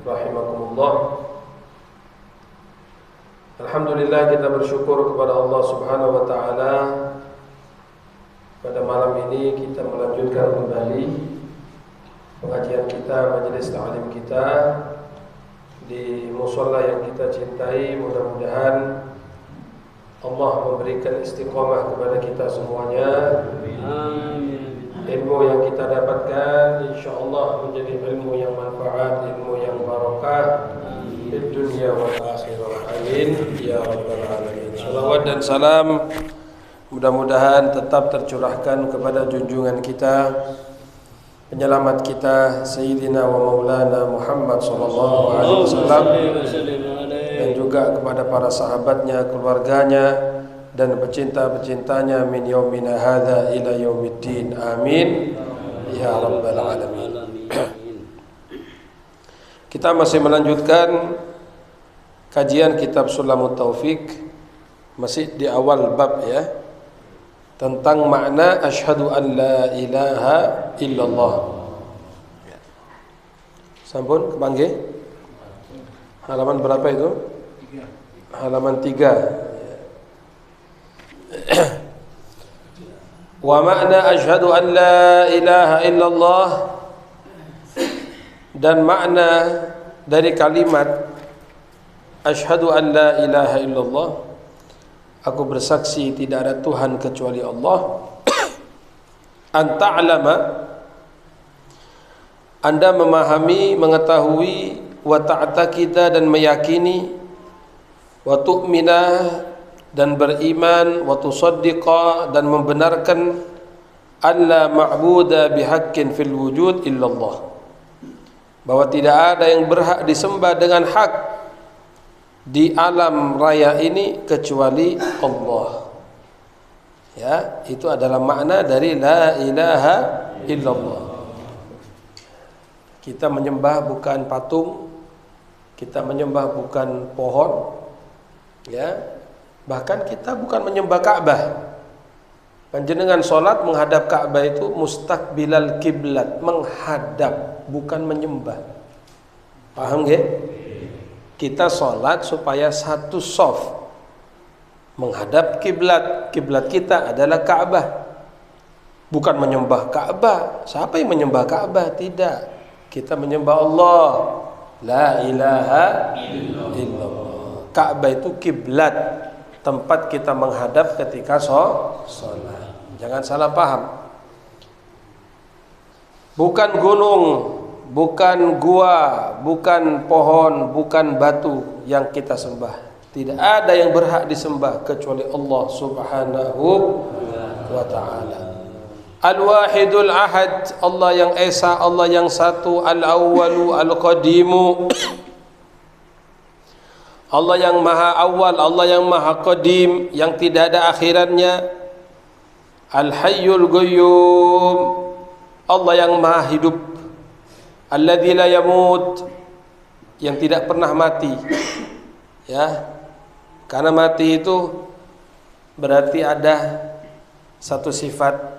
rahimakumullah. Alhamdulillah, kita bersyukur kepada Allah Subhanahu wa taala. Pada malam ini kita melanjutkan kembali pengajian kita, majelis ta'lim kita di musholla yang kita cintai. Mudah-mudahan Allah memberikan istiqamah kepada kita semuanya. Amin. Ilmu yang kita dapatkan insyaallah menjadi ilmu yang manfaat, ilmu yang barakah di dunia wal akhirah. Amin ya rabbal alamin. Salawat dan salam mudah-mudahan tetap tercurahkan kepada junjungan kita, penyelamat kita, Sayyidina wa Maulana Muhammad sallallahu alaihi wasallam, dan juga kepada para sahabatnya, keluarganya, dan pecinta-pecintanya min yaumina hadza ila yaumiddin. Amin ya rabbal alamin. Kita masih melanjutkan kajian kitab Sulamut Taufik, masih di awal bab ya, tentang makna asyhadu an la ilaha illallah. Sampun kepanggih? Halaman berapa itu? Halaman 3. Wa makna asyhadu an la ilaha illallah, dan makna dari kalimat asyhadu an la ilaha illallah, aku bersaksi tidak ada Tuhan kecuali Allah. An ta'lama, Anda memahami, mengetahui, wa ta'taqida, dan meyakini, wa tu'mina, dan beriman, wa tusaddiqa, dan membenarkan, alla ma'buda bihaqqin fil wujud illallah, bahwa tidak ada yang berhak disembah dengan hak di alam raya ini kecuali Allah. Ya, itu adalah makna dari la ilaha illallah. Kita menyembah bukan patung, kita menyembah bukan pohon, ya. Bahkan kita bukan menyembah Ka'bah. Panjenengan solat menghadap Ka'bah itu mustaqbilal kiblat, menghadap, bukan menyembah. Paham nggih? Kita solat supaya satu shaf menghadap kiblat. Kiblat kita adalah Ka'bah, bukan menyembah Ka'bah. Siapa yang menyembah Ka'bah? Tidak. Kita menyembah Allah. La ilaha illallah. Ka'bah itu kiblat, tempat kita menghadap ketika sholat. Jangan salah paham. Bukan gunung, bukan gua, bukan pohon, bukan batu yang kita sembah. Tidak ada yang berhak disembah kecuali Allah Subhanahu wa ta'ala. Al-Wahidul Ahad, Allah yang Esa, Allah yang satu. Al-Awwalu Al-Qadimu, Allah yang maha awal, Allah yang maha qadim, yang tidak ada akhirannya. Al-Hayyul Qayyum, Allah yang maha hidup. Alladzi la yamut, yang tidak pernah mati. Ya, karena mati itu berarti ada satu sifat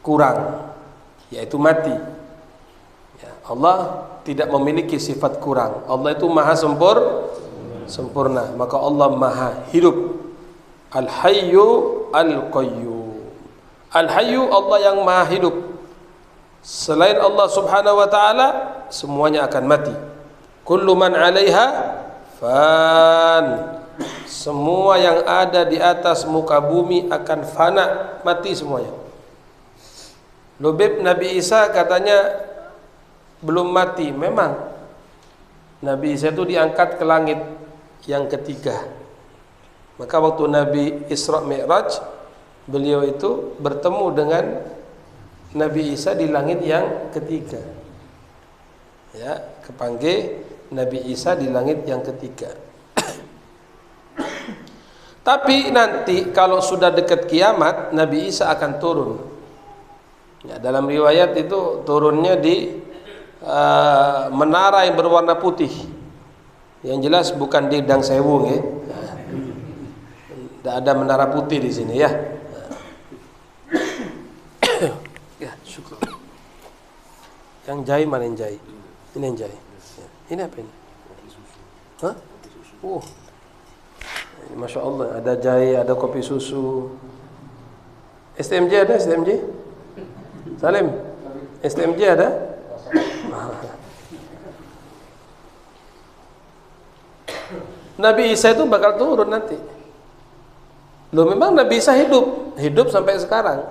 kurang, yaitu mati. Ya, Allah tidak memiliki sifat kurang. Allah itu maha sempurna, maka Allah maha hidup. Al-Hayyu Al-Qayyum. Al-Hayyu, Allah yang maha hidup. Selain Allah Subhanahu wa ta'ala, semuanya akan mati. Kullu man 'alaiha fan. Semua yang ada di atas muka bumi akan fana, mati semuanya. Lubib Nabi Isa katanya belum mati. Memang Nabi Isa itu diangkat ke langit yang ketiga. Maka waktu Nabi Isra Mi'raj, beliau itu bertemu dengan Nabi Isa di langit yang ketiga. Ya, kepanggil Nabi Isa di langit yang ketiga. Tapi nanti kalau sudah dekat kiamat, Nabi Isa akan turun. Ya, dalam riwayat itu turunnya di menara yang berwarna putih. Yang jelas bukan di Dang Sewu, ya. Tidak ada menara putih di sini, ya. Ya, syukur. Yang jahit mana yang jahit? Ini yang jahit. Ini apa ini? Hah? Masya Allah, ada jahe, ada kopi susu. STMJ ada STMJ? Salim, STMJ ada? Nabi Isa itu bakal turun nanti. Loh, memang Nabi Isa hidup sampai sekarang.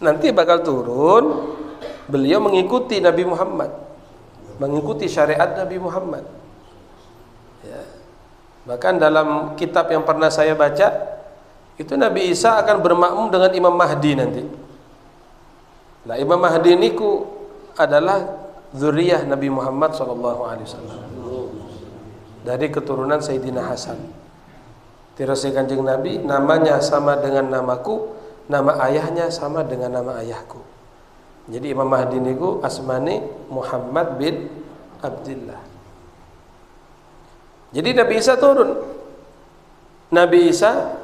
Nanti bakal turun, beliau mengikuti Nabi Muhammad, mengikuti syariat Nabi Muhammad. Ya. Bahkan dalam kitab yang pernah saya baca, itu Nabi Isa akan bermakmum dengan Imam Mahdi nanti. Nah, Imam Mahdi ini adalah zuriyah Nabi Muhammad SAW, dari keturunan Sayyidina Hasan. Tirasi Kanjeng Nabi, namanya sama dengan namaku, nama ayahnya sama dengan nama ayahku. Jadi Imam Mahdi niku asmane Muhammad bin Abdullah. Jadi Nabi Isa turun, Nabi Isa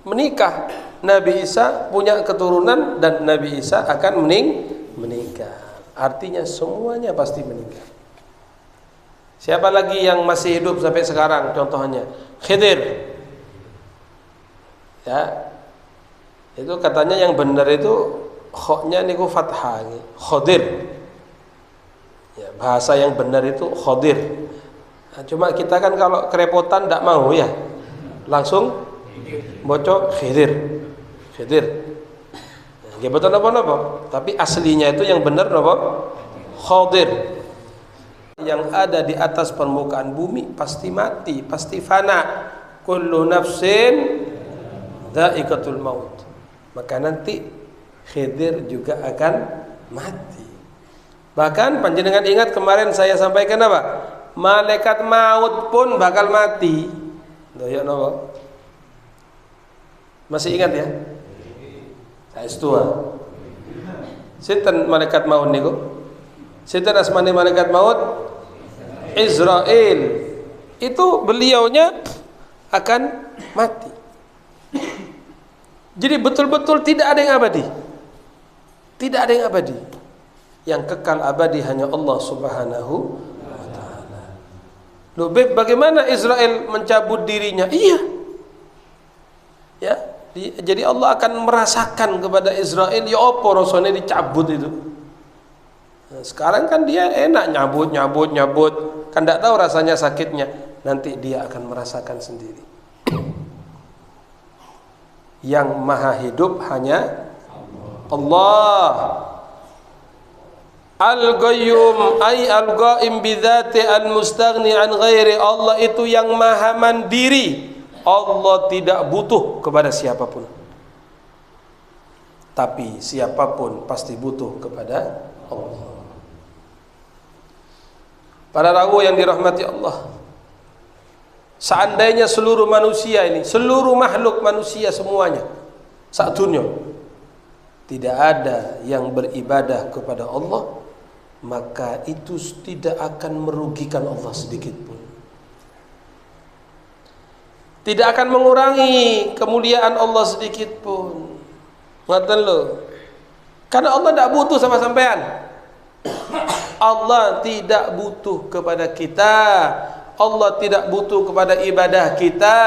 menikah, Nabi Isa punya keturunan, dan Nabi Isa akan meninggal. Artinya semuanya pasti meninggal. Siapa lagi yang masih hidup sampai sekarang? Contohnya Khidir. Ya, itu katanya yang benar itu khoknya niku fathah, Khodir. Ya, bahasa yang benar itu Khodir. Nah, cuma kita kan kalau kerepotan tidak mau ya, langsung bocok Khidir. Nggih boten napa-napa, tapi aslinya itu yang benar napa? Khodir. Yang ada di atas permukaan bumi pasti mati, pasti fana. Kullu nafsin dha'iqatul maut. Maka nanti Khidir juga akan mati. Bahkan panjenengan ingat kemarin saya sampaikan apa? Malaikat maut pun bakal mati. Doyak napa? Masih ingat ya? Saestua. Sinten malaikat maut niku? Sinten asmane malaikat maut? Israel. Itu beliaunya akan mati. Jadi betul-betul tidak ada yang abadi. Tidak ada yang abadi. Yang kekal abadi hanya Allah Subhanahu wa taala. Loh, bagaimana Israel mencabut dirinya? Iya. Ya, jadi Allah akan merasakan kepada Israel, ya apa rasanya dicabut itu. Nah, sekarang kan dia enak nyabut, kan tidak tahu rasanya sakitnya. Nanti dia akan merasakan sendiri. Yang maha hidup hanya Allah. Al-Qayyum ay al-Qaim bidzati al-mustaghni an ghairi. Allah itu yang maha mandiri. Allah tidak butuh kepada siapapun. Tapi siapapun pasti butuh kepada Allah. Para rawuh yang dirahmati Allah, seandainya seluruh manusia ini, seluruh makhluk manusia semuanya sak dunya tidak ada yang beribadah kepada Allah, maka itu tidak akan merugikan Allah sedikit pun. Tidak akan mengurangi kemuliaan Allah sedikit pun. Ngoten lho. Karena Allah tidak butuh sama sampean. Allah tidak butuh kepada kita. Allah tidak butuh kepada ibadah kita.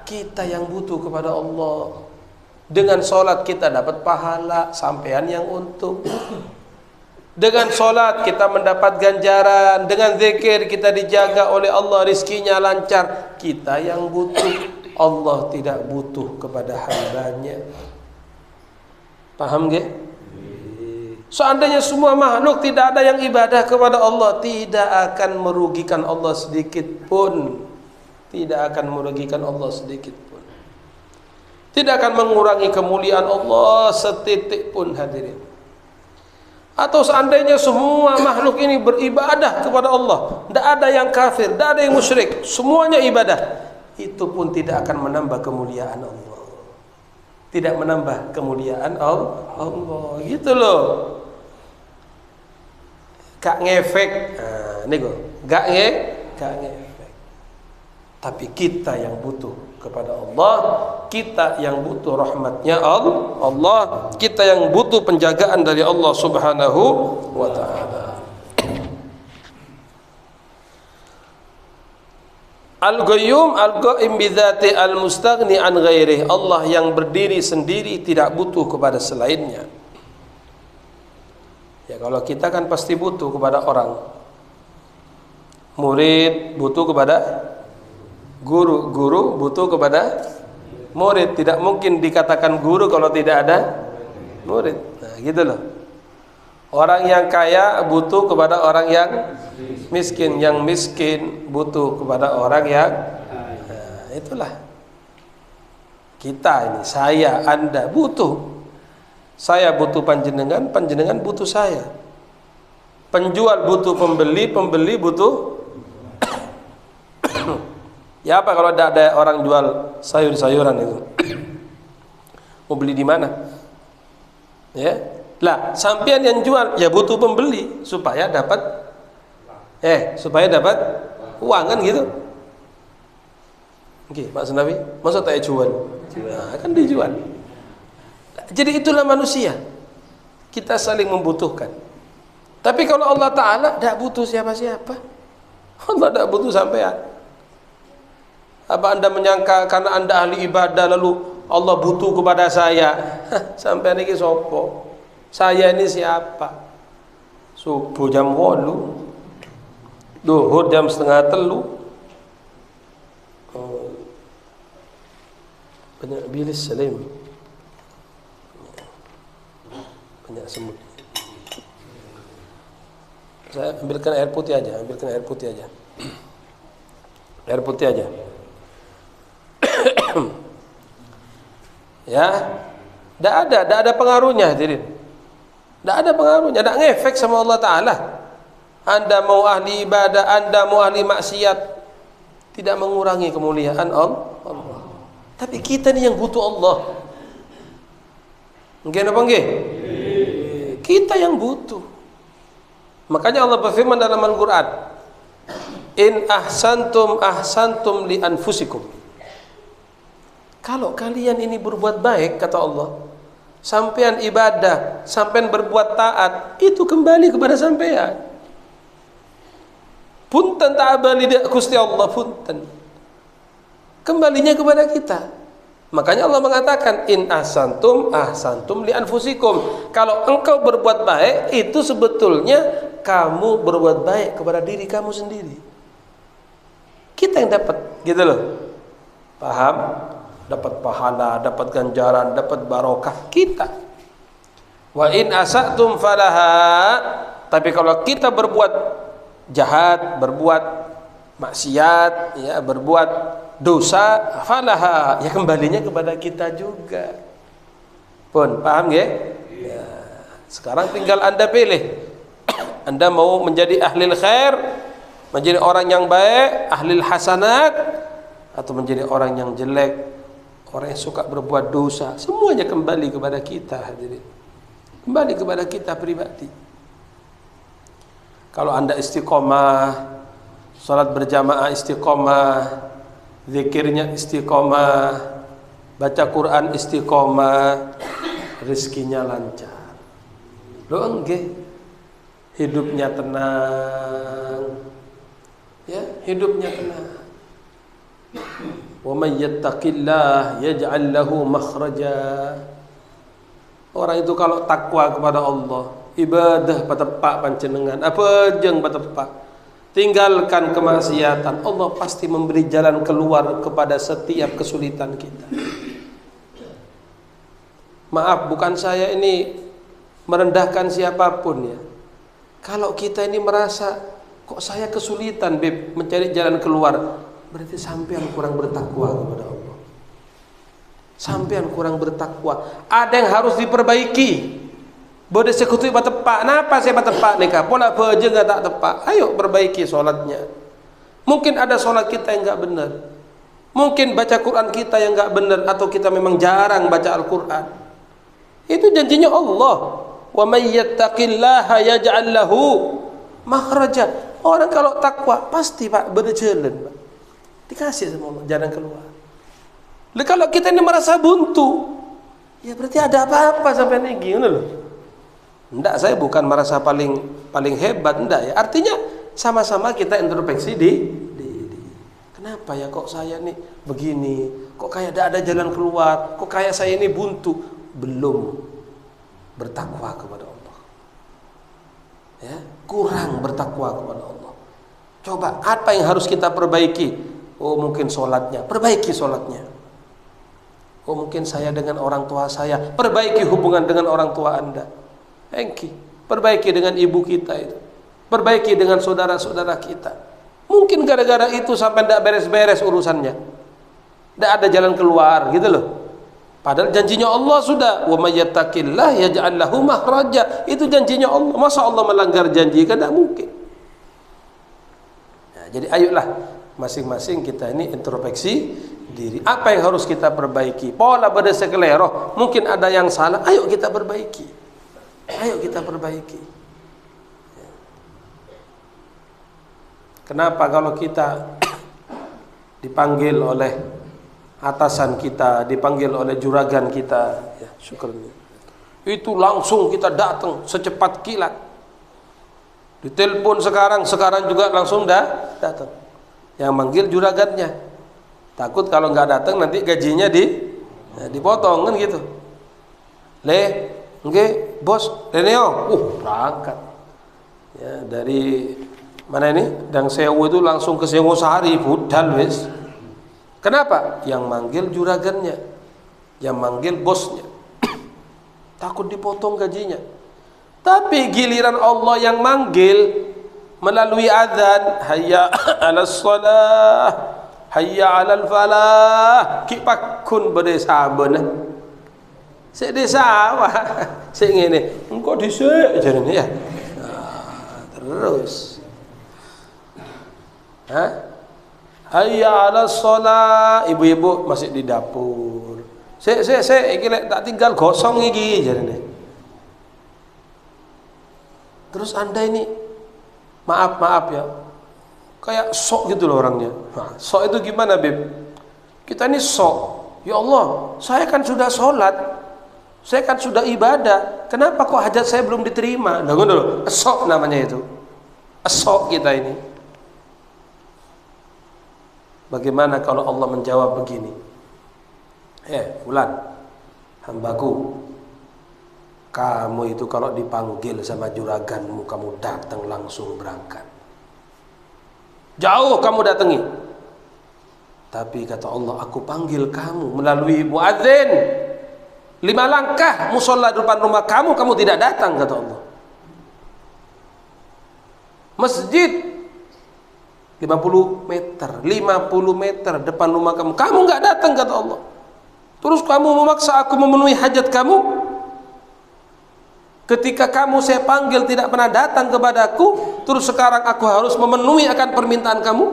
Kita yang butuh kepada Allah. Dengan sholat kita dapat pahala, sampean yang untung. Dengan sholat kita mendapat ganjaran. Dengan zikir kita dijaga oleh Allah, rizkinya lancar. Kita yang butuh. Allah tidak butuh kepada hambanya. Paham gak? Seandainya semua makhluk tidak ada yang ibadah kepada Allah, tidak akan merugikan Allah sedikit pun. Tidak akan merugikan Allah sedikit pun. Tidak akan mengurangi kemuliaan Allah setitik pun, hadirin. Atau seandainya semua makhluk ini beribadah kepada Allah, tidak ada yang kafir, tidak ada yang musyrik, semuanya ibadah, itu pun tidak akan menambah kemuliaan Allah. Tidak menambah kemuliaan Allah. Gitu loh. Gak ngefek. Nah, niku, gak ngefek. Tapi kita yang butuh kepada Allah, kita yang butuh rahmatnya Allah, kita yang butuh penjagaan dari Allah Subhanahu wa taala. Al-Qayyum al-Qaim bidzati al-mustaghni an ghairihi. Allah yang berdiri sendiri, tidak butuh kepada selainnya. Ya, kalau kita kan pasti butuh kepada orang. Murid butuh kepada guru, guru butuh kepada murid. Tidak mungkin dikatakan guru kalau tidak ada murid. Nah, gitu loh. Orang yang kaya butuh kepada orang yang miskin, yang miskin butuh kepada orang yang itulah. Kita ini, saya, Anda butuh. Saya butuh panjenengan, panjenengan butuh saya. Penjual butuh pembeli, pembeli butuh ya apa kalau ada orang jual sayur-sayuran itu? Mau beli di mana? Ya. Lah, sampean yang jual ya butuh pembeli supaya dapat uang kan gitu. Oke, Pak Senawi, masa tak jual? Nah, kan dijual. Jadi itulah manusia. Kita saling membutuhkan. Tapi kalau Allah Ta'ala tidak butuh siapa-siapa. Allah tidak butuh sampean. Apa Anda menyangka karena Anda ahli ibadah lalu Allah butuh kepada saya? Sampean ini sopo? Saya ini siapa? Subuh jam 8, duhur jam 2:30. Banyak bilis salim, banyak semut. Saya ambilkan air putih aja, air putih aja. Ya, tidak ada pengaruhnya, hadirin. Tidak ada pengaruhnya, tidak ngefek sama Allah Ta'ala. Anda mau ahli ibadah, Anda mau ahli maksiat, tidak mengurangi kemuliaan Allah. Tapi kita ni yang butuh Allah. Nggih napa nggih? Kita yang butuh. Makanya Allah berfirman dalam Al-Quran, in ahsantum ahsantum li anfusikum. Kalau kalian ini berbuat baik, kata Allah, sampean ibadah, sampean berbuat taat, itu kembali kepada sampean. Punten ta'abali Gusti Allah, punten. Kembalinya kepada kita. Makanya Allah mengatakan in ahsantum ahsantum li anfusikum. Kalau engkau berbuat baik, itu sebetulnya kamu berbuat baik kepada diri kamu sendiri. Kita yang dapat, gitu loh. Paham? Dapat pahala, dapat ganjaran, dapat barokah kita. Wa in asatum falaha. Tapi kalau kita berbuat jahat, berbuat maksiat, ya, berbuat dosa, falaha, ya kembalinya kepada kita juga. Pun paham ya? Ya. Sekarang tinggal Anda pilih. Anda mau menjadi ahli khair, menjadi orang yang baik, ahli hasanat, atau menjadi orang yang jelek, orang yang suka berbuat dosa. Semuanya kembali kepada kita, hadirin. Kembali kepada kita pribadi. Kalau Anda istiqomah, salat berjamaah istiqomah, zikirnya istiqomah, baca Quran istiqomah, rezekinya lancar. Lo enggak, hidupnya tenang, ya, hidupnya tenang. Wa may yattaqillah yaj'al lahu makhraja. Orang itu kalau takwa kepada Allah, ibadah patepak panjenengan, apa jeung patepak, tinggalkan kemaksiatan, Allah pasti memberi jalan keluar kepada setiap kesulitan kita. Maaf, bukan saya ini merendahkan siapapun ya. Kalau kita ini merasa kok saya kesulitan Beb mencari jalan keluar, berarti sampean kurang bertakwa kepada Allah. Sampean kurang bertakwa. Ada yang harus diperbaiki. Boleh sekutui batepak. Napa saya batepak nikah? Pola beje enggak tak tepak. Ayo perbaiki solatnya. Mungkin ada solat kita yang enggak benar. Mungkin baca Quran kita yang enggak benar, atau kita memang jarang baca Al-Quran. Itu janjinya Allah. Wa may yattaqillaha yaj'al lahu makhraja. Orang kalau takwa pasti Pak berjalan, Pak. Dikasih sama Allah jalan keluar. Lalu kalau kita ini merasa buntu, ya berarti ada apa-apa sampai negi, ngono loh. Enggak, saya bukan merasa paling hebat, enggak ya. Artinya sama-sama kita introspeksi di kenapa ya kok saya nih begini, kok kayak tidak ada jalan keluar, kok kayak saya ini buntu. Belum bertakwa kepada Allah, ya, kurang bertakwa kepada Allah. Coba apa yang harus kita perbaiki? Oh mungkin sholatnya, perbaiki sholatnya. Oh mungkin saya dengan orang tua saya, perbaiki hubungan dengan orang tua Anda. Perbaiki dengan ibu kita itu, perbaiki dengan saudara-saudara kita. Mungkin gara-gara itu sampai tidak beres-beres urusannya, tidak ada jalan keluar gitu loh. Padahal janjinya Allah sudah, wa may yattaqillah yaj'al lahu makhraja. Itu janjinya Allah. Masa Allah melanggar janji? Kan tidak mungkin. Nah, jadi ayolah masing-masing kita ini introspeksi diri. Apa yang harus kita perbaiki? Pola bersekeleroh, mungkin ada yang salah. Ayo kita perbaiki. Ayo kita perbaiki. Kenapa kalau kita dipanggil oleh atasan kita, dipanggil oleh juragan kita, ya syukurnya, itu langsung kita datang secepat kilat. Ditelepon sekarang juga langsung datang. Yang manggil juragannya, takut kalau nggak datang nanti gajinya dipotong kan gitu. Nggih, bos, Reneo, berangkat. Ya, dari mana ini? Dang Sewu itu langsung ke Singosari, budal wis. Kenapa? Yang manggil juragannya, yang manggil bosnya. Takut dipotong gajinya. Tapi giliran Allah yang manggil melalui azan, hayya 'alas shalah, hayya 'alal falah, ki pakun bade sabun. Sik desa wah, sik ngene. Engko dhisik jarene ya. Terus. Hayya 'alas shalah, ibu-ibu masih di dapur. Sik iki lek tak tinggal gosong iki jarene. Terus Anda ini maaf ya, kayak sok gitu loh orangnya. Nah, sok itu gimana, Beb? Kita ini sok. Ya Allah, saya kan sudah sholat, saya kan sudah ibadah, kenapa kok hajat saya belum diterima? Nah, ngono loh, sok namanya itu. Sok kita ini. Bagaimana kalau Allah menjawab begini? Fulan, hambaku, kamu itu kalau dipanggil sama juraganmu, kamu datang langsung berangkat. Jauh kamu datangi. Tapi kata Allah, aku panggil kamu melalui muadzin. 5 langkah musola depan rumah kamu tidak datang, kata Allah. Masjid 50 meter depan rumah kamu nggak datang, kata Allah. Terus kamu memaksa aku memenuhi hajat kamu. Ketika kamu saya panggil tidak pernah datang kepadaku, terus sekarang aku harus memenuhi akan permintaan kamu.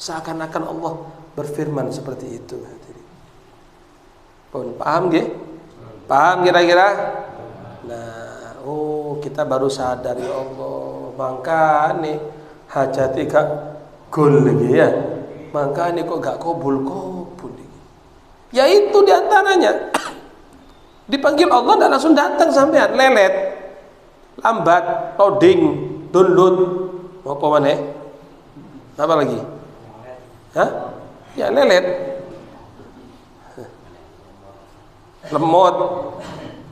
Seakan-akan Allah berfirman seperti itu. Paham nggih? Paham kira-kira? Nah, kita baru sadar, ya Allah, makanya hajati gak gol lagi ya. Makanya kok gak kabul. Ya itu diantaranya. Dipanggil Allah dan langsung datang sampean, lelet, lambat, loading, download, apa mana? Apa lagi? Ya lelet, lemot,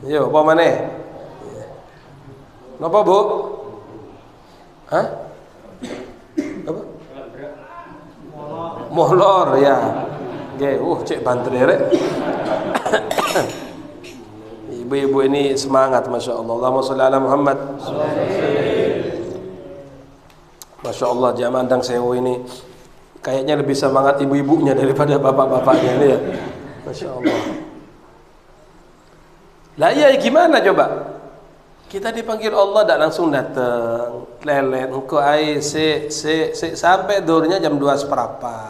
yo apa mana? Napa bu? Apa? Molor ya. Cek banter rek. Ibu-ibu ini semangat, Masya Allah. Allahumma sholli ala Muhammad. Masya Allah, jamaah Dang Sewu ini kayaknya lebih semangat ibu-ibunya daripada bapak-bapaknya ini ya. Masya Allah. Lah iya, gimana coba? Kita dipanggil Allah tidak langsung datang, lelet. Engkau sampai durnya jam 2:15.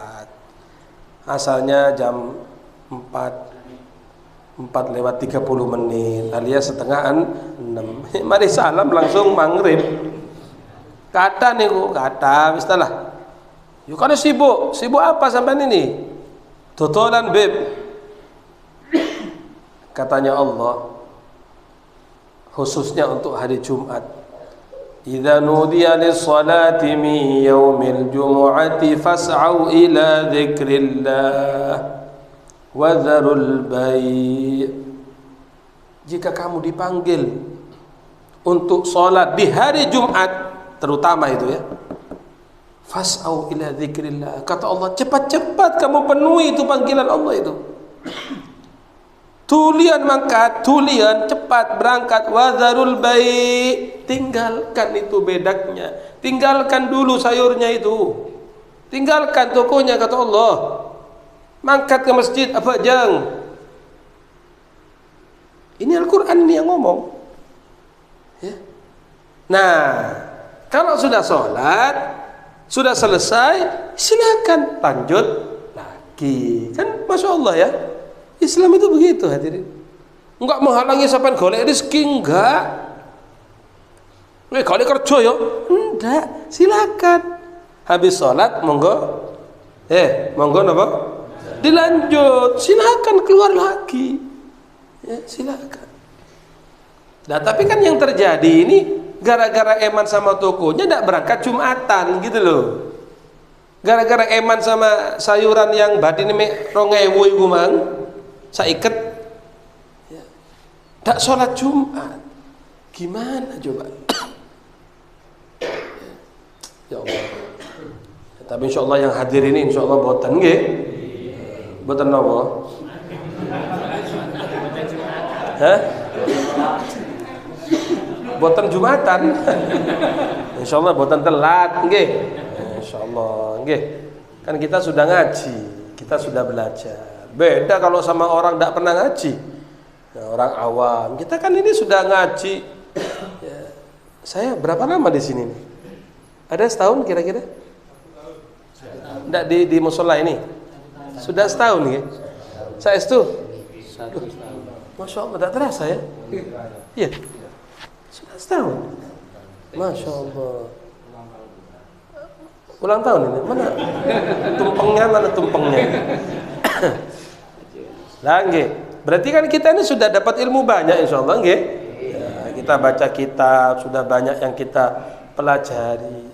Asalnya jam 4:30 alias setengah 6. Mari salam langsung maghrib. Kata niku, kata wis lah. Yo kan sibuk apa sampean ini? Totolan, Beb. Katanya Allah, khususnya untuk hari Jumat, idza nudiya lis-salati min yaumil jumu'ati fas'au ila dzikrillah wa dzarul bai'. Jika kamu dipanggil untuk salat di hari Jumat terutama itu ya, fas'au ila dzikrillah, kata Allah, cepat-cepat kamu penuhi itu panggilan Allah itu. Tulian mangkat, tulian cepat berangkat. Wadzarul bai', tinggalkan itu bedaknya, tinggalkan dulu sayurnya itu, tinggalkan tokonya, kata Allah. Mangkat ke masjid apa jang? Ini Al-Quran ini yang ngomong ya. Nah, kalau sudah sholat, sudah selesai, silakan lanjut lagi. Kan Masya Allah ya, Islam itu begitu hadirin. Enggak menghalangi sampean golek rezeki, enggak. Golek kerja ya, enggak. Silakan. Habis sholat monggo monggo napa? Dilanjut. Silakan keluar lagi. Ya, silakan. Nah, tapi kan yang terjadi ini gara-gara eman sama tokonya enggak berangkat Jumatan gitu loh. Gara-gara eman sama sayuran yang badine mek 2000 iku mang. Saiket ya, tak sholat Jumat, gimana coba? Ya Allah. Ya, tapi insya Allah yang hadir ini insya Allah boten nggih, boten apa? Hah? Boten Jumatan. Insya Allah boten telat nggih. Insya Allah nggih. Kan kita sudah ngaji, kita sudah belajar. Beda kalau sama orang tidak pernah ngaji, ya, orang awam. Kita kan ini sudah ngaji. Ya, saya berapa lama di sini? Ada setahun kira-kira? Tidak di musola ini? Sudah setahun ya? Saya itu? Masya Allah, tidak terasa ya? Iya, sudah setahun. Masya Allah. Ulang tahun ini mana? Tumpengnya mana tumpengnya? Lah nggih. Berarti kan kita ini sudah dapat ilmu banyak insyaallah nggih. Ya, kita baca kitab, sudah banyak yang kita pelajari.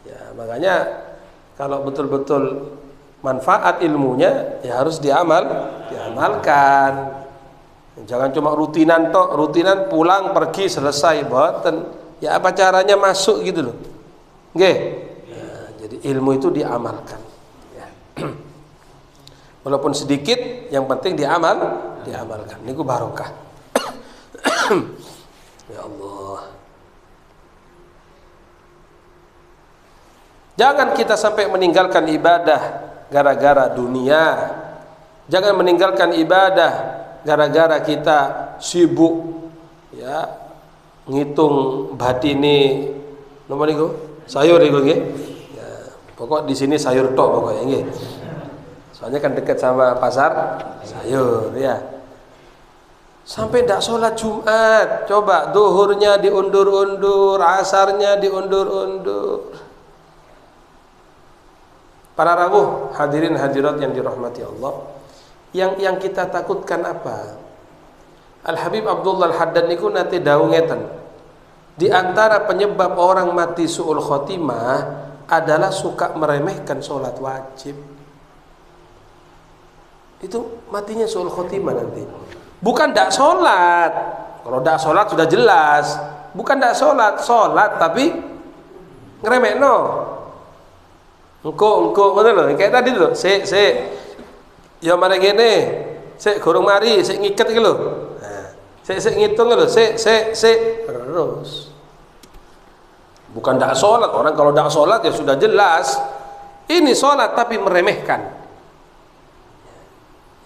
Ya, makanya kalau betul-betul manfaat ilmunya ya harus diamalkan. Jangan cuma rutinan tok, rutinan pulang pergi selesai boten. Ya apa caranya masuk gitu loh. Nggih. Ya, jadi ilmu itu diamalkan. Ya. Walaupun sedikit, yang penting diamalkan. Niku barokah. Ya Allah. Jangan kita sampai meninggalkan ibadah gara-gara dunia. Jangan meninggalkan ibadah gara-gara kita sibuk ya ngitung batine napa niku? Sayur niku nggih. Ya, pokok di sini sayur tok pokoknya nggih. Soalnya kan dekat sama pasar sayur ya. Sampai tidak sholat Jumat, coba duhurnya diundur-undur, asarnya diundur-undur. Para rawuh hadirin hadirat yang dirahmati Allah, yang kita takutkan apa? Al Habib Abdullah Al Haddad niku nate dawuh ngeten. Di antara penyebab orang mati su'ul khotimah adalah suka meremehkan sholat wajib. Itu matinya su'ul khotimah nanti. Bukan tidak sholat. Kalau tidak sholat sudah jelas. Bukan tidak sholat tapi ngeremeh no. Engko betul loh. Kayak tadi loh. Ya mana gini. Gorong mari. Ngiket gitu loh. Nah, ngitung loh. Terus. Bukan tidak sholat. Orang kalau tidak sholat ya sudah jelas. Ini sholat tapi meremehkan.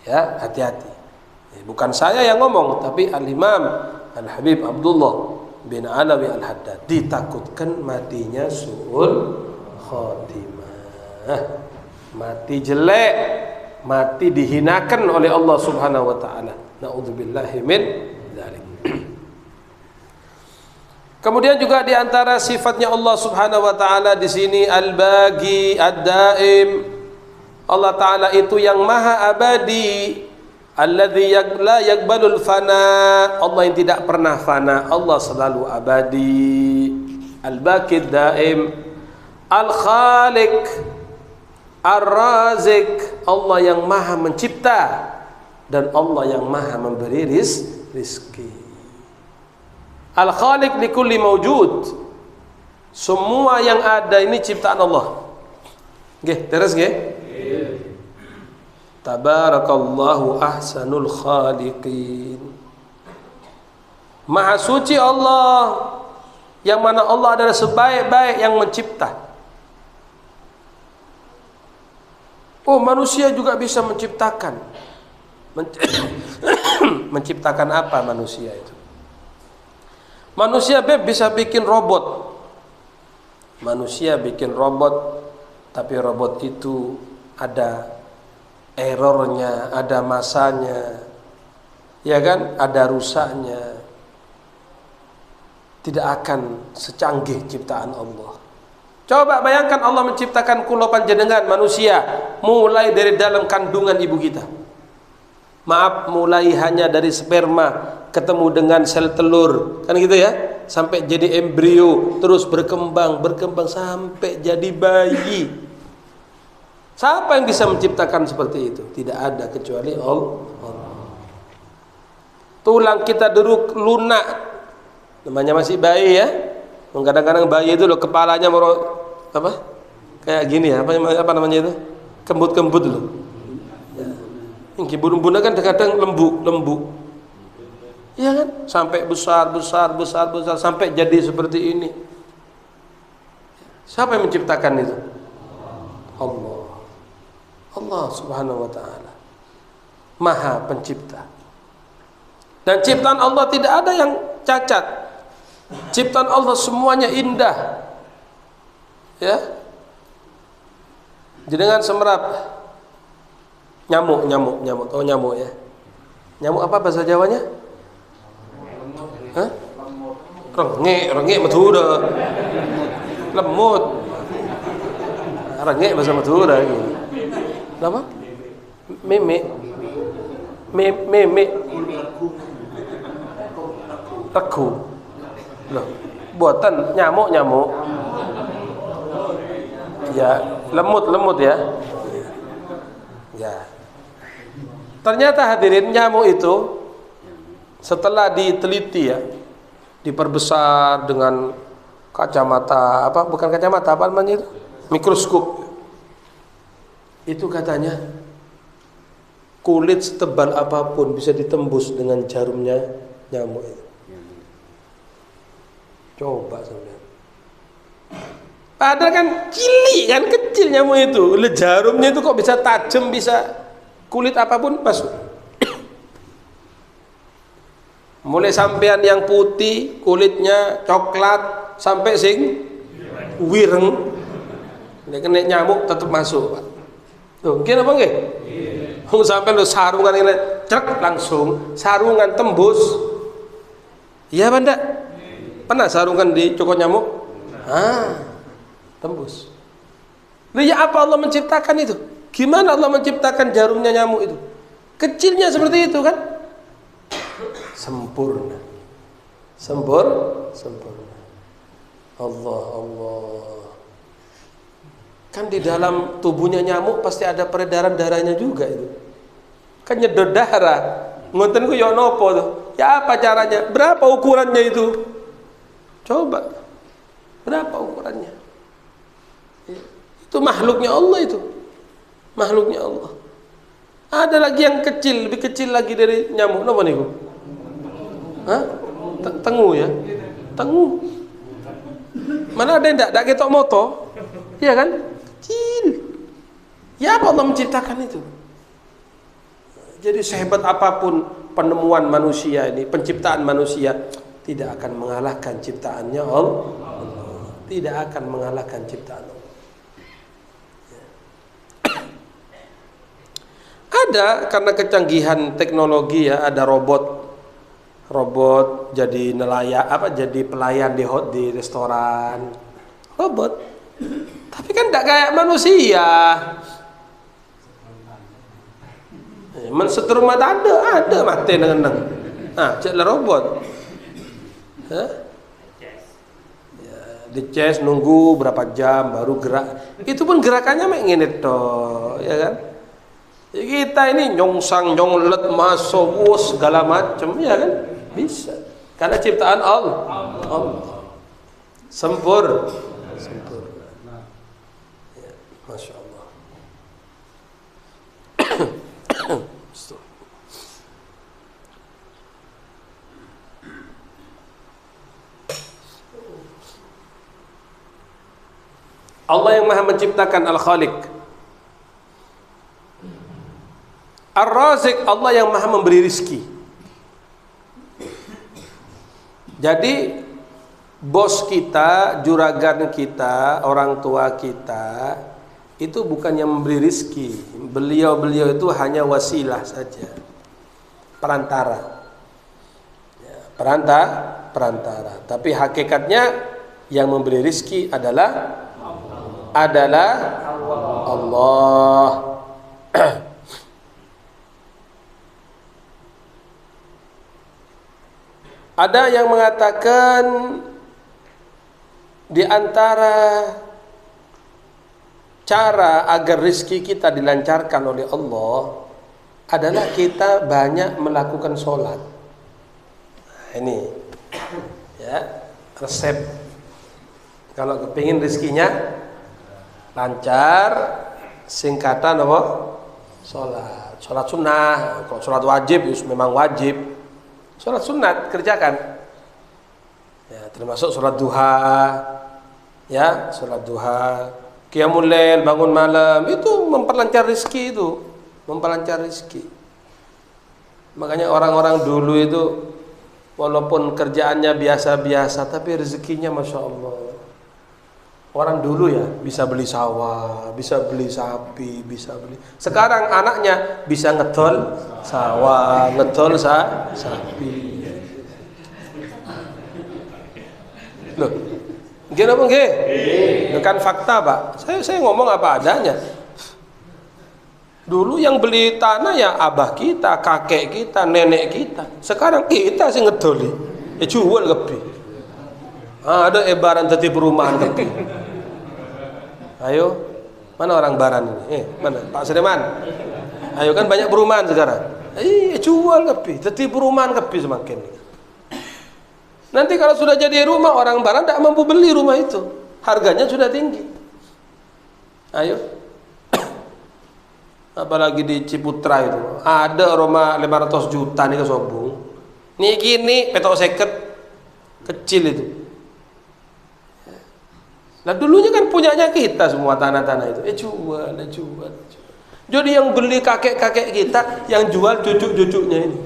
Ya, hati-hati. Bukan saya yang ngomong, tapi Al-Imam Al-Habib Abdullah bin Alawi Al-Haddad. Ditakutkan matinya su'ul khotimah. Mati jelek, mati dihinakan oleh Allah Subhanahu wa taala. Na'udzubillahi min dzalik. Kemudian juga di antara sifatnya Allah Subhanahu wa taala di sini Al-Baqi, Ad-Daim. Allah taala itu yang maha abadi, alladzi la yaqbalul fana. Allah yang tidak pernah fana, Allah selalu abadi. Al-Baqi Daim, Al-Khaliq, Ar-Razik, Allah yang maha mencipta dan Allah yang maha memberi rizki. Al-Khaliq likulli mawjud, semua yang ada ini ciptaan Allah. Nggih, terus nggih? Tabarakallahu ahsanul khaliqin. Maha suci Allah, yang mana Allah adalah sebaik-baik yang mencipta. Oh, manusia juga bisa menciptakan. Menciptakan apa manusia itu? Manusia bisa bikin robot. Manusia bikin robot, tapi robot itu ada errornya, ada masanya, ya kan? Ada rusaknya. Tidak akan secanggih ciptaan Allah. Coba bayangkan Allah menciptakan kula panjenengan manusia mulai dari dalam kandungan ibu kita. Maaf, mulai hanya dari sperma ketemu dengan sel telur, kan gitu ya, sampai jadi embrio, terus berkembang sampai jadi bayi. Siapa yang bisa menciptakan seperti itu? Tidak ada kecuali Allah. Tulang kita dulu lunak, namanya masih bayi ya. Kadang-kadang bayi itu loh kepalanya apa? Kayak gini ya, apa namanya itu? Kembut-kembut loh. Yang bun-bunnya kan kadang lembu. Iya kan? Sampai besar sampai jadi seperti ini. Siapa yang menciptakan itu? Allah Subhanahu wa taala. Maha pencipta. Dan ciptaan Allah tidak ada yang cacat. Ciptaan Allah semuanya indah. Ya. Jenengan semerap nyamuk. Tahu nyamuk ya? Nyamuk apa bahasa Jawanya? Hah? Rengek Madura. Lemut. Rengek bahasa Madura gitu. Apa? Meme. Regu. Loh, buatan nyamuk. Ya, lemut ya. Ya. Ternyata hadirin, nyamuk itu setelah diteliti ya, diperbesar dengan kacamata bukan kacamata, apa namanya itu? Mikroskop. Itu katanya kulit setebal apapun bisa ditembus dengan jarumnya nyamuk itu. Coba saudara. Padahal kan kecil nyamuk itu. Jarumnya itu kok bisa tajam, bisa kulit apapun masuk. Mulai sampean yang putih, kulitnya coklat, sampai sing wireng. Nek kena nyamuk tetap masuk, Pak. Tuh, mungkin apa nggih? Sampai lo sarungan ini cek langsung, sarungan tembus. Iya Banda? Pernah sarungan dicokot nyamuk? Tembus. Lah ya apa Allah menciptakan itu? Gimana Allah menciptakan jarumnya nyamuk itu? Kecilnya seperti itu kan? Sempurna. Allah. Kan di dalam tubuhnya nyamuk pasti ada peredaran darahnya juga itu. Kan nyedot darah. Ngoten ku yo nopo tuh? Ya apa caranya? Berapa ukurannya itu? Coba. Berapa ukurannya? Itu makhluknya Allah itu. Makhluknya Allah. Ada lagi yang kecil, lebih kecil lagi dari nyamuk. Napa niku? Hah? Tengu ya? Tengu. Mana ada yang ndak ketok moto? Iya kan? Kecil. Ya apa Allah menciptakan itu? Jadi sehebat apapun penemuan manusia ini, penciptaan manusia, tidak akan mengalahkan ciptaannya Allah. Tidak akan mengalahkan ciptaan Allah. Ada karena kecanggihan teknologi ya, ada robot jadi nelayan, jadi pelayan di restoran, robot. Tapi kan tidak kayak manusia. Mensetur mata ada mati dengan jadilah robot. Ya, Dices nunggu berapa jam baru gerak. Itu pun gerakannya mek ngene toh, ya kan? Ya kita ini nyongsang, nyonglet, masuk segala macam, ya kan? Bisa. Karena ciptaan Allah. Sempurna. Ya, Masya Allah. Allah yang maha menciptakan, Al-Khaliq. Ar-Razik, Allah yang maha memberi rizki. Jadi bos kita, juragan kita, orang tua kita itu bukan yang memberi rizki. Beliau-beliau itu hanya wasilah saja, perantara ya, perantara. Tapi hakikatnya yang memberi rizki adalah Allah. Ada yang mengatakan di antara cara agar rizki kita dilancarkan oleh Allah adalah kita banyak melakukan sholat. Ini ya resep kalau kepingin rizkinya lancar, singkatan apa? Sholat sunnah. Kalau sholat wajib memang wajib. Sholat sunat kerjakan ya, termasuk sholat duha ya, sholat duha, qiyamul lail, bangun malam, itu memperlancar rezeki, itu memperlancar rezeki. Makanya orang-orang dulu itu walaupun kerjaannya biasa-biasa tapi rezekinya Masya Allah. Orang dulu ya bisa beli sawah, bisa beli sapi, bisa beli. Sekarang anaknya bisa ngedol sawah, ngedol sapi. Loh, gimana apa nggih? Bukan fakta, Pak. Saya ngomong apa adanya. Dulu yang beli tanah ya abah kita, kakek kita, nenek kita. Sekarang kita sih ngedoli. Jual lebih. Ada ebaran tadi perumahan lebih. Ayo, mana orang Baran ini? Mana Pak Sreman? Ayo kan banyak perumahan sekarang. Jual lebih, tadi perumahan lebih semakin. Nanti kalau sudah jadi rumah, orang Baran tidak mampu beli rumah itu, harganya sudah tinggi. Ayo, apalagi di Ciputra itu ada rumah 500 juta nih ke Sobung. Nih gini petok seket kecil itu. Nah dulunya kan punyanya kita semua tanah-tanah itu. Jual. Jadi yang beli kakek-kakek kita, yang jual cucu-cucunya ini.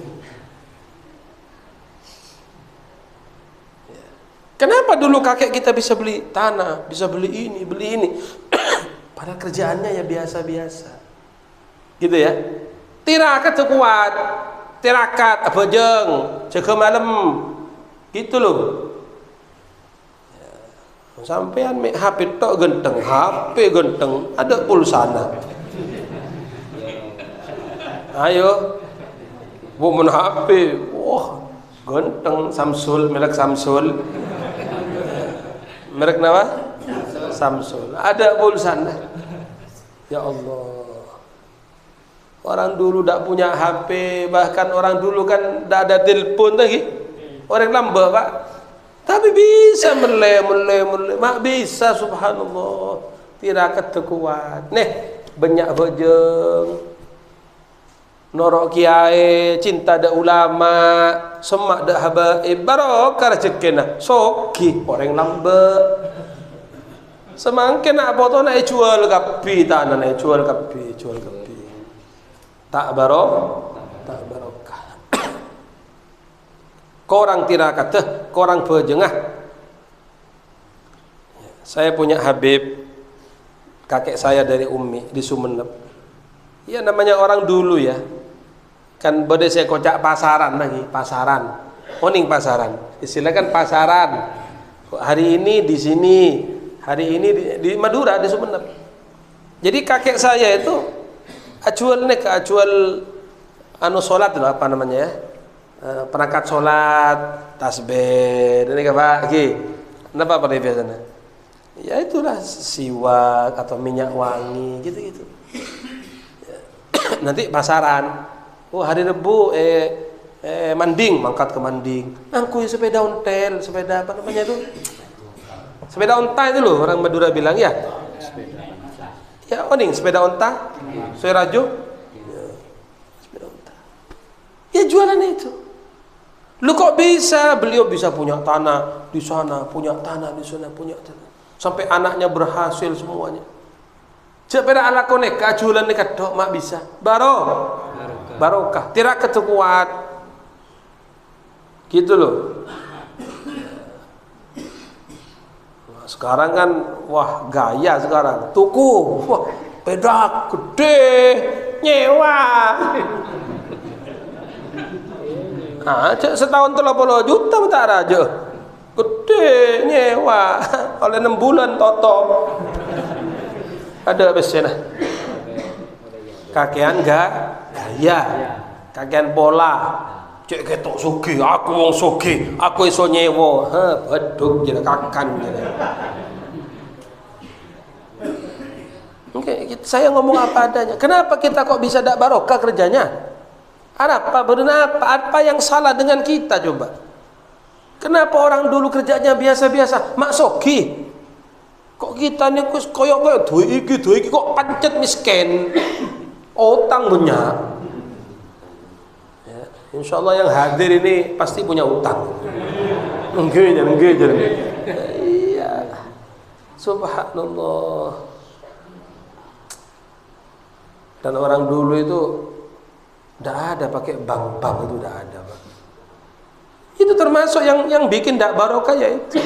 Kenapa dulu kakek kita bisa beli tanah, bisa beli ini, beli ini? Padahal kerjaannya ya biasa-biasa. Gitu ya. Tirakat sekuat, tirakat abojeng, jaga malam. Gitu loh. Sampean mek HP tok genteng, HP genteng, ada pulsana. Ayo, bukan HP, wah genteng, Samsul, merek Samsul, merek apa? Samsul. Ada pulsana. Ya Allah. Orang dulu tak punya HP, bahkan orang dulu kan tak ada telepon lagi. Orang lambat, Pak. Tapi bisa mak bisa, subhanallah. Tirakat kuat. Nih, banyak bejeng. Norok kiai, cinta da ulama, semak da habaib, barokah rezekina. Soki orang lambat. Semangkin nak foto nak jual kapi tanah, nak jual kapi. Tak barokah. Korang tirakat, korang bejengah. Saya punya Habib, kakek saya dari Umi di Sumeneb. Ya namanya orang dulu ya. Kan bode saya kocak pasaran lagi, pasaran. Oning pasaran. Istilah kan pasaran. Hari ini di sini, hari ini di Madura, di Sumeneb. Jadi kakek saya itu acual sholat itu apa namanya ya? Perangkat sholat, tasbih, ini apa? Kenapa pada biasanya? Ya itulah siwak atau minyak wangi gitu-gitu. Nanti pasaran. Oh hari Rebu Manding, mangkat ke Manding. Angkui sepeda ontel, sepeda apa namanya itu? Sepeda onta itu loh orang Madura bilang ya. Ya oning sepeda onta, Soerajo. Ya, sepeda onta. Ya jualan itu. Lu kok bisa? Beliau bisa punya tanah di sana, punya tanah di sana, punya tanah. Sampai anaknya berhasil semuanya. Sepeda ala koneka jualan dekat dok mak bisa. Barokah. Tidak ketukuat. Gitu loh. Nah, sekarang kan wah gaya sekarang. Tuku. Wah, peda gede, nyewa. Nah, setahun 30 juta bentar aja. Gede nyewa. Oleh 6 bulan toto. Ada biasanya. Kakean gaya. Kakean pola. Cek ketok sugih, aku wong sugih, aku iso nyewa. Bedug jeneng kakan jeneng. Oke, saya ngomong apa adanya. Kenapa kita kok bisa tidak barokah kerjanya? Apa yang salah dengan kita coba? Kenapa orang dulu kerjanya biasa-biasa, mak sogi? Kok kita nih koyok duit iki kok pancet miskin, utang banyak. Ya, insya Allah yang hadir ini pasti punya utang. Enggak. Iya, subhanallah. Dan orang dulu itu tidak ada pakai bank itu tidak ada, Pak. Itu termasuk yang bikin tidak barokah ya itu.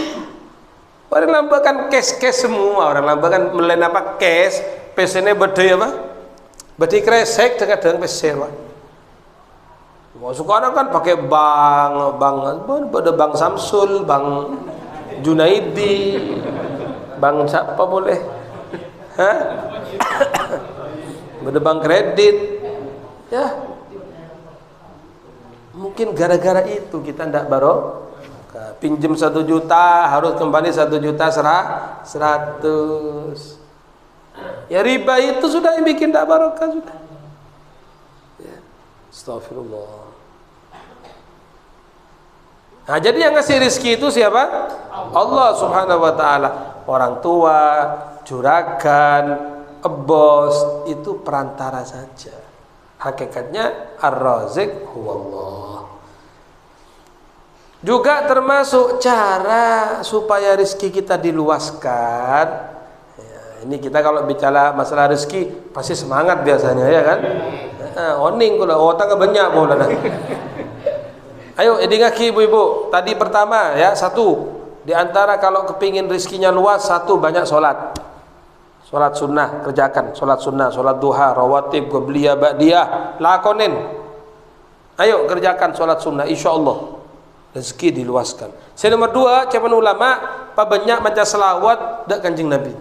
Orang lambakan cash semua, orang lambakan melen apa cash, pesennya berdaya apa? Berdaya kresek dengan peser, Pak. Mau sekarang kan pakai bank Samsul, bank Junaidi, bank siapa boleh? Hah? Ada bank kredit, ya. Mungkin gara-gara itu kita tidak barokah. Pinjam 1 juta harus kembali 1 juta 100. Ya riba itu sudah yang bikin tidak barokah sudah. Ya. Astagfirullah. Nah, jadi yang ngasih rezeki itu siapa? Allah Subhanahu wa taala. Orang tua, juragan, bos itu perantara saja. Hakikatnya ar-razik huwallah. Juga termasuk cara supaya rezeki kita diluaskan. Ya, ini kita kalau bicara masalah rezeki pasti semangat biasanya ya kan. Oning kula otak banyak bola. Ayo edingaki ibu-ibu. Tadi pertama ya, 1 di antara kalau kepingin rezekinya luas, 1 banyak sholat. Sholat sunnah kerjakan, sholat sunnah, sholat duha, rawatib, qabliyah, ba'diyah, lakonin. Ayo kerjakan sholat sunnah, insyaallah rezeki diluaskan. Yang nomor 2, capan ulama, banyak baca selawat dak Kanjeng Nabi.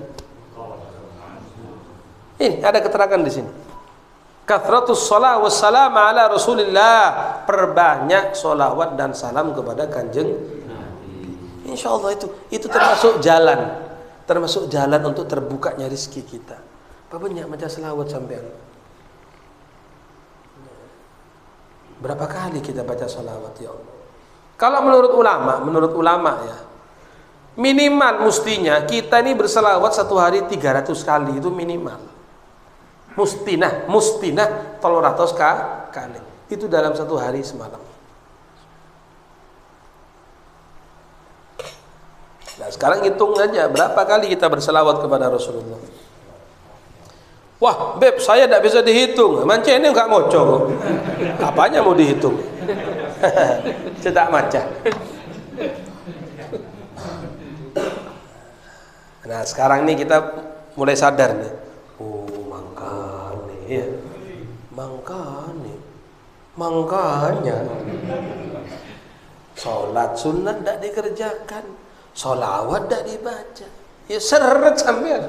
Ini ada keterangan di sini. Kathratus shalah wassalam ala Rasulillah, perbanyak solawat dan salam kepada Kanjeng Nabi. Insyaallah itu termasuk jalan untuk terbukanya rezeki kita. Banyak baca selawat sampean. Berapa kali kita baca selawat ya Allah? Kalau menurut ulama ya, minimal mestinya kita ini berselawat 1 hari 300 kali, itu minimal. Mustinah 300 kali. Itu dalam 1 hari semalam. Nah, sekarang hitung aja berapa kali kita berselawat kepada Rasulullah. Wah, Beb, saya tidak bisa dihitung. Manca ini enggak moco. Apanya mau dihitung? Cetak maca. Nah, sekarang nih kita mulai sadar nih. Oh, makanya sholat sunnah tidak dikerjakan, sholawat tidak dibaca. Ya seret sampean.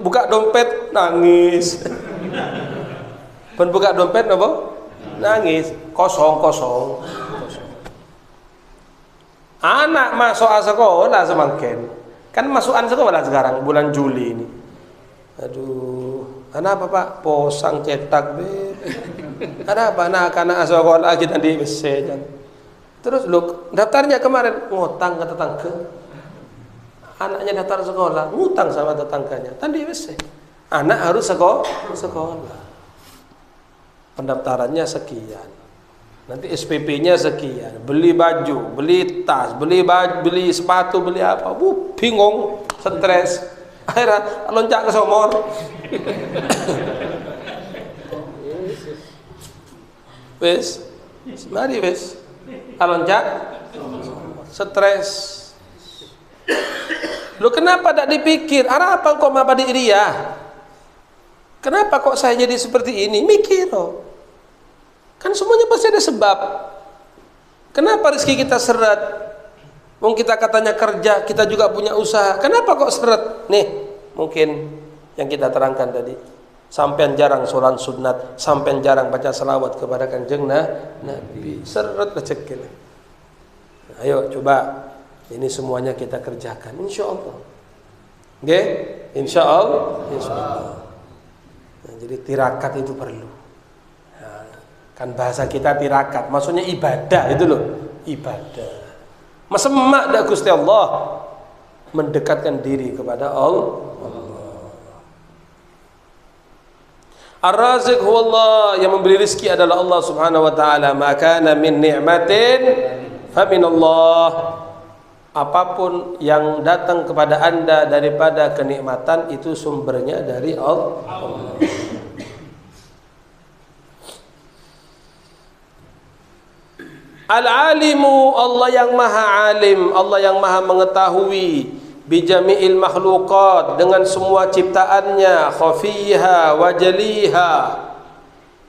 Buka dompet nangis. Buka dompet apa? Nangis. Kosong. Anak masuk sekolah semakin. Kan masukan sekolah sekarang bulan Juli ini. Aduh, anak apa Pak? Posang cetak be. Ada apa anak-anak sekolah kita di WC. Terus lu daftarnya kemarin ngutang ke tetangga. Anaknya daftar sekolah, ngutang sama tetangganya. Tadi WC. Anak harus sekolah. Pendaftarannya sekian. Nanti SPP-nya sekian, beli baju, beli tas, beli sepatu, beli apa, bingung, stres, akhirnya loncat ke somor. Wes, mari wes, loncat, stres. Lu kenapa tak dipikir? Apa kok apa di Ria? Kenapa kok saya jadi seperti ini? Mikir loh. Kan semuanya pasti ada sebab. Kenapa rezeki kita seret? Wong kita katanya kerja, kita juga punya usaha. Kenapa kok seret? Nih, mungkin yang kita terangkan tadi. Sampean jarang sholat sunat, sampean jarang baca selawat kepada Kanjeng Nabi. Seret rezeki. Ayo coba ini semuanya kita kerjakan, insyaallah. Nggih? Insyaallah. Nah, jadi tirakat itu perlu. Kan bahasa kita tirakat, maksudnya ibadah itu loh, ibadah. Masemak dak Gusti Allah mendekatkan diri kepada Allah. Ar-Raziq huwallah, yang memberi rezeki adalah Allah Subhanahu wa taala. Maka min ni'matin fa min Allah. Apapun yang datang kepada Anda daripada kenikmatan itu sumbernya dari Allah. Al-alimu, Allah yang maha alim, Allah yang maha mengetahui bijami'il makhluqat, dengan semua ciptaannya, khafiha wa jaliha,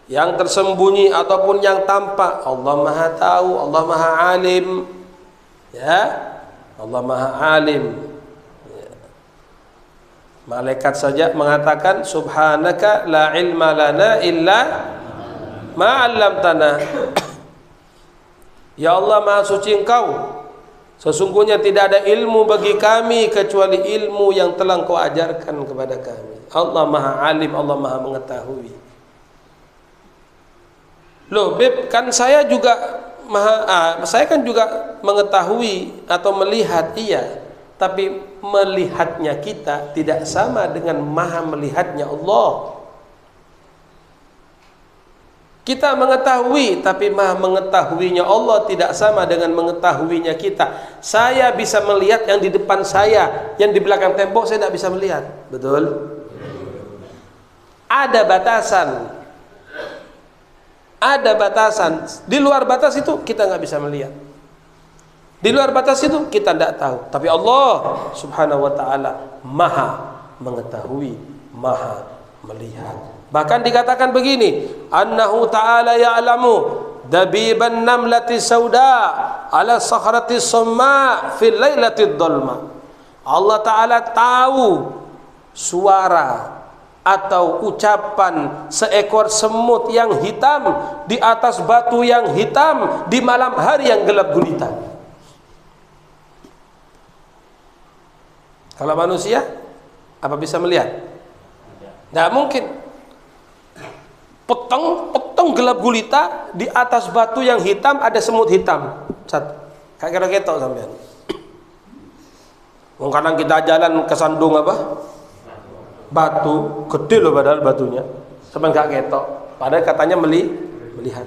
yang tersembunyi ataupun yang tampak. Allah maha tahu, Allah maha alim. Ya, Allah maha alim. Malaikat saja mengatakan subhanaka la ilma lana illa ma 'allamtana. Ya Allah, maha suci Engkau, sesungguhnya tidak ada ilmu bagi kami kecuali ilmu yang telah Engkau ajarkan kepada kami. Allah maha alim, Allah maha mengetahui. Loh Beb, kan saya juga saya kan juga mengetahui atau melihat, iya, tapi melihatnya kita tidak sama dengan maha melihatnya Allah. Kita mengetahui, tapi maha mengetahuinya Allah tidak sama dengan mengetahuinya kita. Saya bisa melihat yang di depan saya, yang di belakang tembok saya tidak bisa melihat. Betul? Ada batasan. Ada batasan. Di luar batas itu kita nggak bisa melihat. Di luar batas itu kita tidak tahu. Tapi Allah Subhanahu wa taala maha mengetahui, maha melihat. Bahkan dikatakan begini, annahu ta'ala ya'lamu dabiban namlati sauda ala sakhrati samma fil lailati dhalma. Allah taala tahu suara atau ucapan seekor semut yang hitam di atas batu yang hitam di malam hari yang gelap gulita. Kalau manusia apa bisa melihat? Tidak mungkin. Peteng gelap gulita, di atas batu yang hitam ada semut hitam. Satu. Kayak kira ketok sampean. Wong kadang kita jalan ke sandung apa? Batu, gede loh padahal batunya. Sampean gak ketok. Padahal katanya melihat.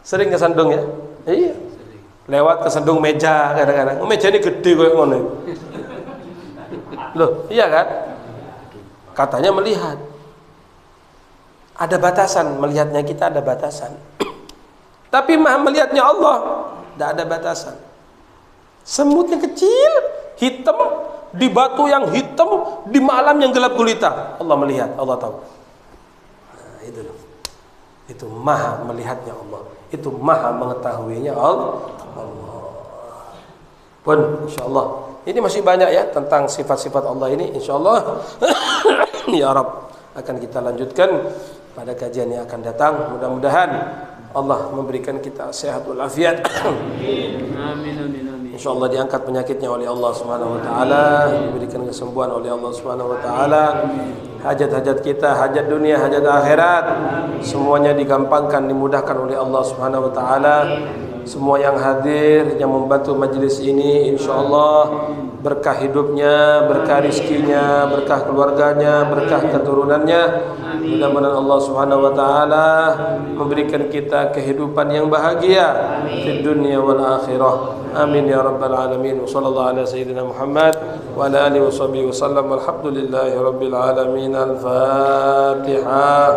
Sering ke sandung ya? Iya. Lewat ke sandung meja kadang-kadang. Meja ini gede kayak ngono. Loh, iya kan? Katanya melihat. Ada batasan, melihatnya kita ada batasan. Tapi maha melihatnya Allah tidak ada batasan. Semutnya kecil, hitam, di batu yang hitam, di malam yang gelap gulita. Allah melihat, Allah tahu. Nah, itu loh. Itu maha melihatnya Allah. Itu maha mengetahuinya Allah. Pun insyaallah ini masih banyak ya tentang sifat-sifat Allah ini, insyaallah. Ya Rabb, akan kita lanjutkan pada kajian yang akan datang. Mudah-mudahan Allah memberikan kita sehat walafiat. Amin amin amin. insyaallah diangkat penyakitnya oleh Allah Subhanahu wa taala, diberikan kesembuhan oleh Allah Subhanahu wa taala. Hajat-hajat kita, hajat dunia, hajat akhirat, semuanya digampangkan, dimudahkan oleh Allah Subhanahu wa taala. Semua yang hadir, yang membantu majlis ini, insyaallah berkah hidupnya, berkah rizkinya, berkah keluarganya, berkah keturunannya. Mudah-mudahan Allah Subhanahu wa taala memberikan kita kehidupan yang bahagia di dunia wal akhirah. Amin ya rabbal alamin. Wassallallahu ala sayyidina Muhammad wa ala alihi washabihi wasallam. Walhamdulillahi rabbil alamin. Al-Fatihah.